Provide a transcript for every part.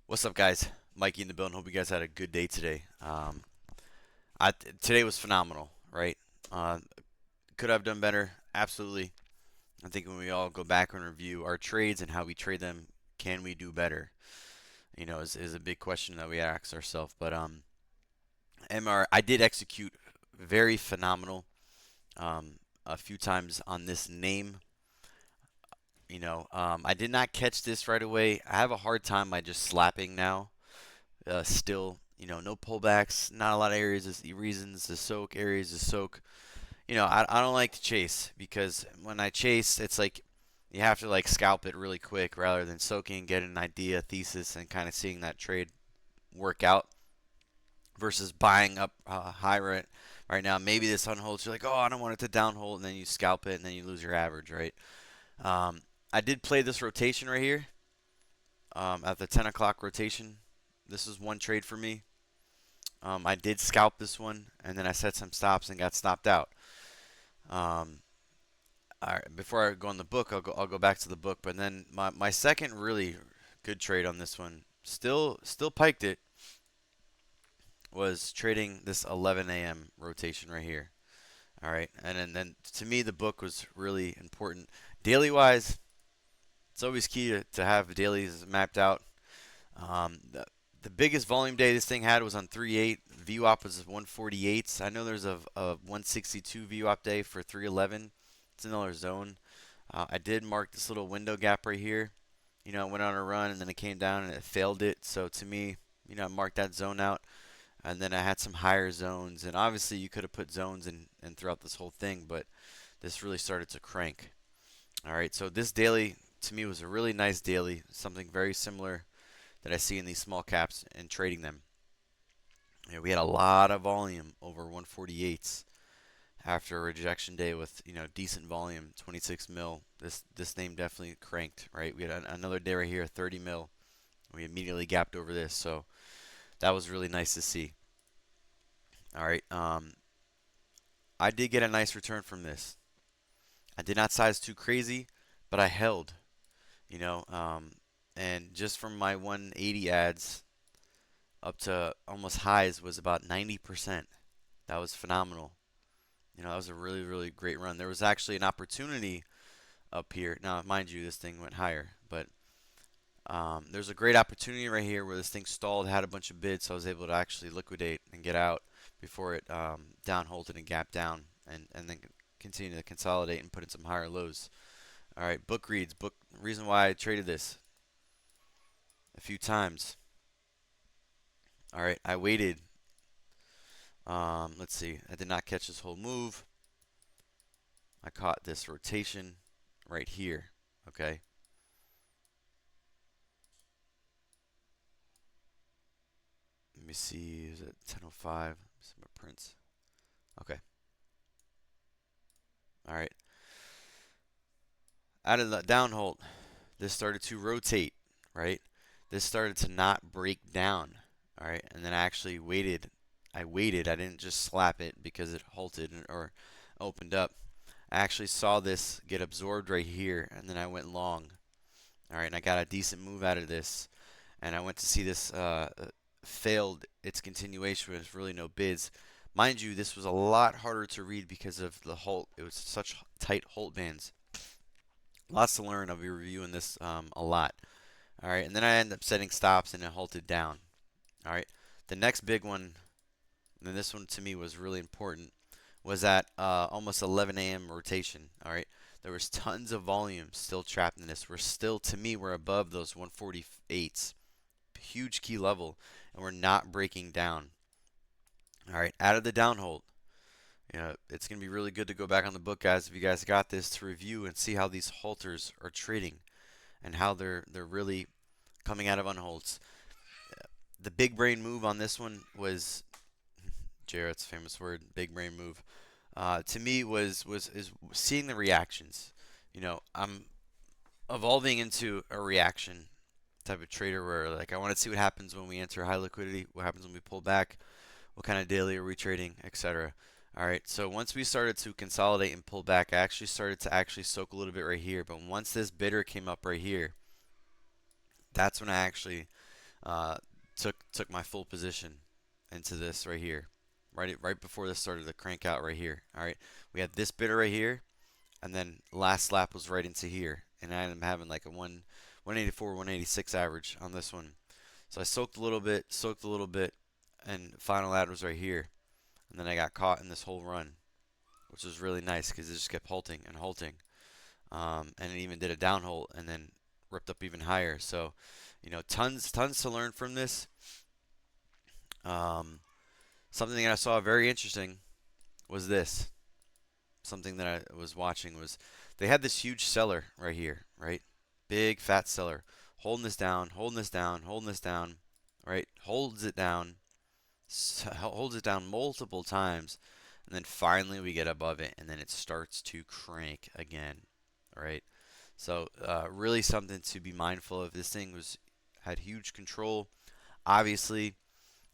What's up, guys? Mikey in the building. Hope you guys had a good day today. Today was phenomenal, right? Uh, could I have done better? Absolutely. I think when we all go back and review our trades and how we trade them, can we do better? Is a big question that we ask ourselves. But MR, I did execute very phenomenal a few times on this name. I did not catch this right away. I have a hard time by just slapping now. Still, no pullbacks, not a lot of reasons to soak, areas to soak. I don't like to chase because when I chase, it's like you have to like scalp it really quick rather than soaking, get an idea, thesis, and kind of seeing that trade work out versus buying up high right now. Maybe this unholds, you're like, oh, I don't want it to downhold, and then you scalp it, and then you lose your average, right? I did play this rotation right here at the 10 o'clock rotation. This is one trade for me. I did scalp this one, and then I set some stops and got stopped out. Um, all right, before I go on the book, I'll go back to the book. But then my second really good trade on this one, still piked it, was trading this 11 a.m. rotation right here. All right, and then to me the book was really important. Daily wise, it's always key to have dailies mapped out. The biggest volume day this thing had was on 3/8. VWAP was 148. I know there's a 162 VWAP day for 311. It's another zone. I did mark this little window gap right here. I went on a run and then it came down and it failed it. So to me, I marked that zone out. And then I had some higher zones. And obviously you could have put zones in throughout this whole thing, but this really started to crank. All right, so this daily to me was a really nice daily, something very similar that I see in these small caps and trading them. We had a lot of volume over 148s after a rejection day with decent volume, 26 mil. This name definitely cranked, right? We had another day right here, 30 mil. We immediately gapped over this, so that was really nice to see. All right, I did get a nice return from this. I did not size too crazy, but I held. You know, um, and just from my 180 ads up to almost highs was about 90%. That was phenomenal. That was a really, really great run. There was actually an opportunity up here. Now, mind you, this thing went higher, but there's a great opportunity right here where this thing stalled, had a bunch of bids, so I was able to actually liquidate and get out before it downholted and gapped down, and then continue to consolidate and put in some higher lows. All right, book reads. Book reason why I traded this a few times. All right, I waited. Let's see. I did not catch this whole move. I caught this rotation right here. Okay. Let me see. Is it 10:05? Some prints. Okay. All right. Out of the downhold, this started to rotate. Right. This started to not break down. All right. And then I actually waited. I waited. I didn't just slap it because it halted or opened up. I actually saw this get absorbed right here, and then I went long. All right, and I got a decent move out of this, and I went to see this failed its continuation with really no bids. Mind you, this was a lot harder to read because of the halt. It was such tight halt bands. Lots to learn. I'll be reviewing this a lot. All right, and then I ended up setting stops and it halted down. All right, the next big one, and this one to me was really important, was at almost 11 a.m. rotation. All right, there was tons of volume still trapped in this. We're still, to me, we're above those 148s, huge key level, and we're not breaking down. All right, out of the downhold. It's going to be really good to go back on the book, guys, if you guys got this, to review and see how these halters are trading and how they're really coming out of unholds. The big brain move on this one was Jarrett's famous word, big brain move. To me, is seeing the reactions. I'm evolving into a reaction type of trader where like I want to see what happens when we enter high liquidity, what happens when we pull back, what kind of daily are we trading, etc. All right, so once we started to consolidate and pull back, I actually started to actually soak a little bit right here. But once this bidder came up right here, that's when I actually Uh, took my full position into this right here, right before this started to crank out right here. All right, we had this bidder right here, and then last slap was right into here, and I am having like a 184, 186 average on this one. So I soaked a little bit, and final ad was right here, and then I got caught in this whole run, which was really nice because it just kept halting and halting, and it even did a downhole and then ripped up even higher. So, tons to learn from this. Um, Something that I saw very interesting was this. Something that I was watching was they had this huge seller right here, right? Big fat seller holding this down, holding this down, holding this down, right? Holds it down multiple times, and then finally we get above it, and then it starts to crank again, right? So really something to be mindful of. This thing had huge control, obviously.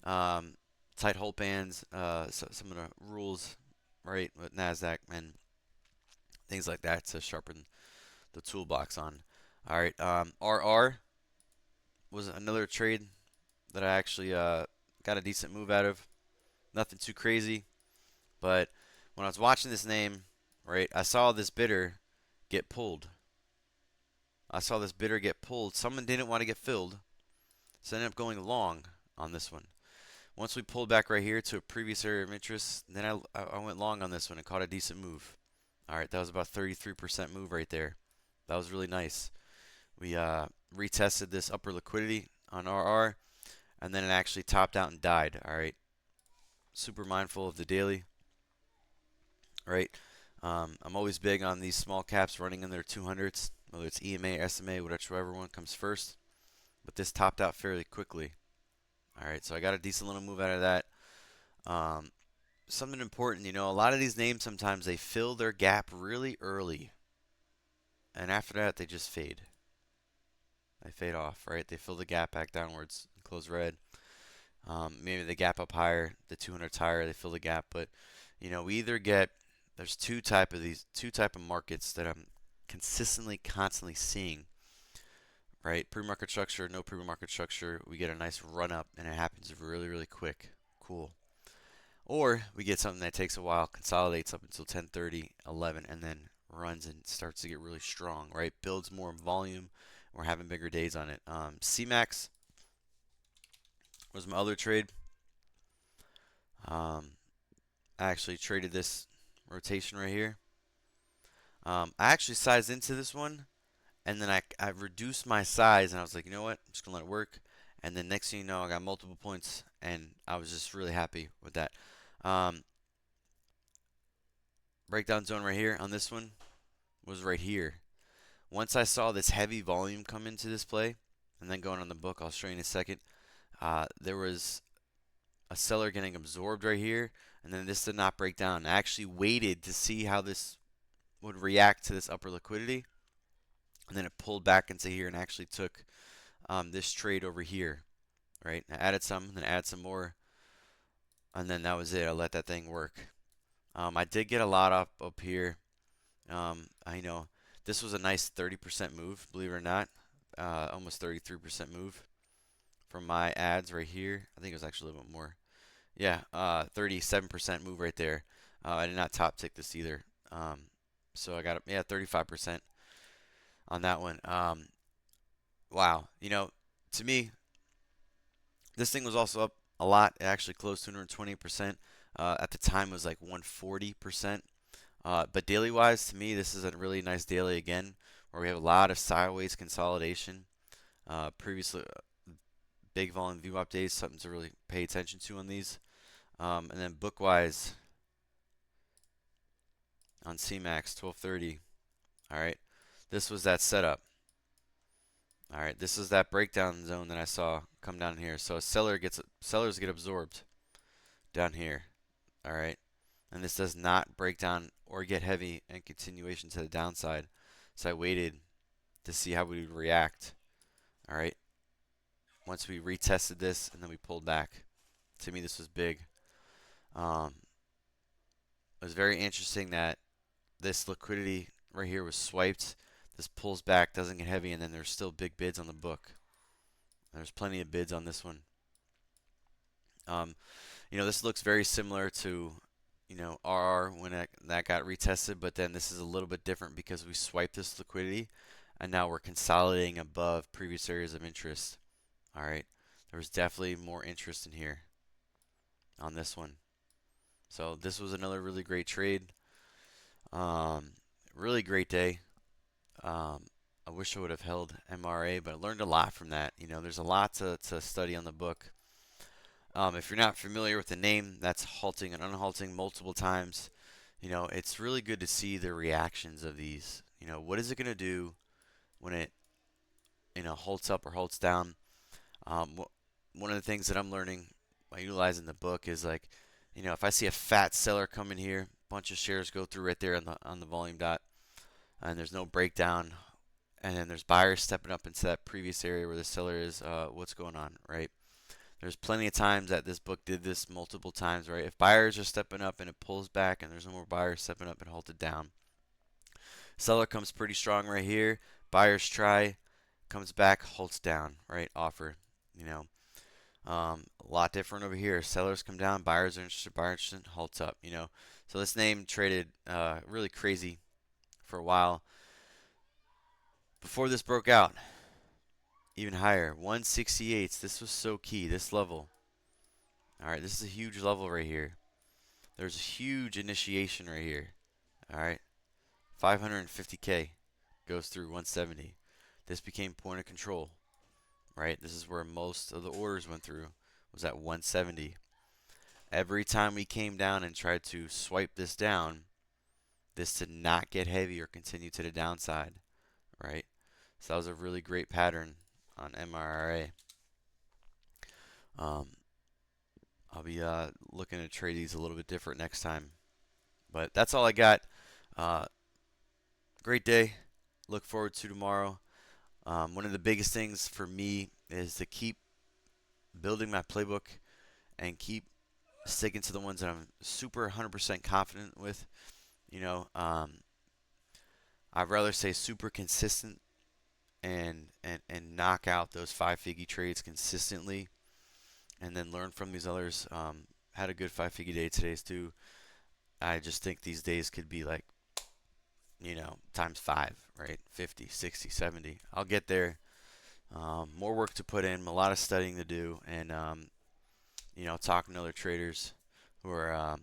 Um, Tight hold bands, so some of the rules, right, with Nasdaq and things like that to sharpen the toolbox on. All right, RR was another trade that I actually got a decent move out of. Nothing too crazy, but when I was watching this name, right, I saw this bidder get pulled. Someone didn't want to get filled, so I ended up going long on this one. Once we pulled back right here to a previous area of interest, then I went long on this one and caught a decent move. All right, that was about 33% move right there. That was really nice. We retested this upper liquidity on RR, and then it actually topped out and died. All right, super mindful of the daily. Right, I'm always big on these small caps running in their 200s, whether it's EMA, SMA, whichever one comes first. But this topped out fairly quickly. All right, so I got a decent little move out of that. Um, Something important, a lot of these names sometimes they fill their gap really early, and after that they just fade. They fade off, right? They fill the gap back downwards, close red. Maybe the gap up higher, the 200's higher, they fill the gap. But we either get there's two type of markets that I'm consistently, constantly seeing. Right, pre-market structure, no pre-market structure. We get a nice run up, and it happens really, really quick. Cool. Or we get something that takes a while, consolidates up until 10:30, 11, and then runs and starts to get really strong. Right, builds more volume. We're having bigger days on it. CMAX was my other trade. Um, I actually traded this rotation right here. I actually sized into this one, and then I reduced my size, and I was like, you know what? I'm just gonna let it work. And then next thing you know, I got multiple points, and I was just really happy with that. Um, Breakdown zone right here on this one was right here. Once I saw this heavy volume come into this play, and then going on the book, I'll show you in a second. There was a seller getting absorbed right here, and then this did not break down. I actually waited to see how this would react to this upper liquidity, and then it pulled back into here and actually took this trade over here. Right, I added some, then added some more, and then that was it. I let that thing work. I did get a lot up here. I know this was a nice 30% move, believe it or not, almost 33% move from my ads right here. I think it was actually a little bit more. Yeah, 37% move right there. I did not top tick this either. So I got 35% on that one. Wow, to me, this thing was also up a lot. It actually closed 220%. At the time, it was like 140%. But daily wise, to me, this is a really nice daily again, where we have a lot of sideways consolidation. Previously, big volume view updates, something to really pay attention to on these. And then book wise on CMAX 1230. All right, this was that setup. All right, this is that breakdown zone that I saw come down here. So sellers get absorbed down here. All right, and this does not break down or get heavy and continuation to the downside. So I waited to see how we would react. All right, once we retested this and then we pulled back. To me, this was big. Um, it was very interesting that this liquidity right here was swiped. This pulls back, doesn't get heavy, and then there's still big bids on the book. There's plenty of bids on this one. Um, this looks very similar to, RR when that got retested, but then this is a little bit different because we swiped this liquidity and now we're consolidating above previous areas of interest. All right, there was definitely more interest in here on this one. So this was another really great trade. Um, Really great day. Um, I wish I would have held MRA, but I learned a lot from that. There's a lot to study on the book. If you're not familiar with the name, that's halting and unhalting multiple times. It's really good to see the reactions of these. What is it going to do when it, halts up or halts down? One of the things that I'm learning by utilizing the book is like, if I see a fat seller come in here, bunch of shares go through right there on the volume dot, and there's no breakdown, and then there's buyers stepping up into that previous area where the seller is, what's going on, right? There's plenty of times that this book did this multiple times, right? If buyers are stepping up and it pulls back and there's no more buyers stepping up and halted down. Seller comes pretty strong right here. Buyers try, comes back, halts down, right? Offer, you know. A lot different over here. Sellers come down, buyers are interested, halts up, So this name traded really crazy for a while. Before this broke out, even higher, 168. This was so key, this level. All right, this is a huge level right here. There's a huge initiation right here. All right, 550K goes through 170. This became point of control, right? This is where most of the orders went through, was at 170. Every time we came down and tried to swipe this down, this did not get heavy or continue to the downside, right? So that was a really great pattern on MIRA. I'll be looking to trade these a little bit different next time. But that's all I got. Uh, Great day. Look forward to tomorrow. One of the biggest things for me is to keep building my playbook and keep sticking to the ones that I'm super 100% confident with. I'd rather say super consistent and knock out those 5 figure trades consistently, and then learn from these others. Had a good 5 figure day today too. I just think these days could be like, times 5, right? 50, 60, 70. I'll get there. More work to put in, a lot of studying to do, and talking to other traders who are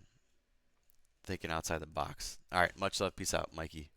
thinking outside the box. All right, much love. Peace out, Mikey.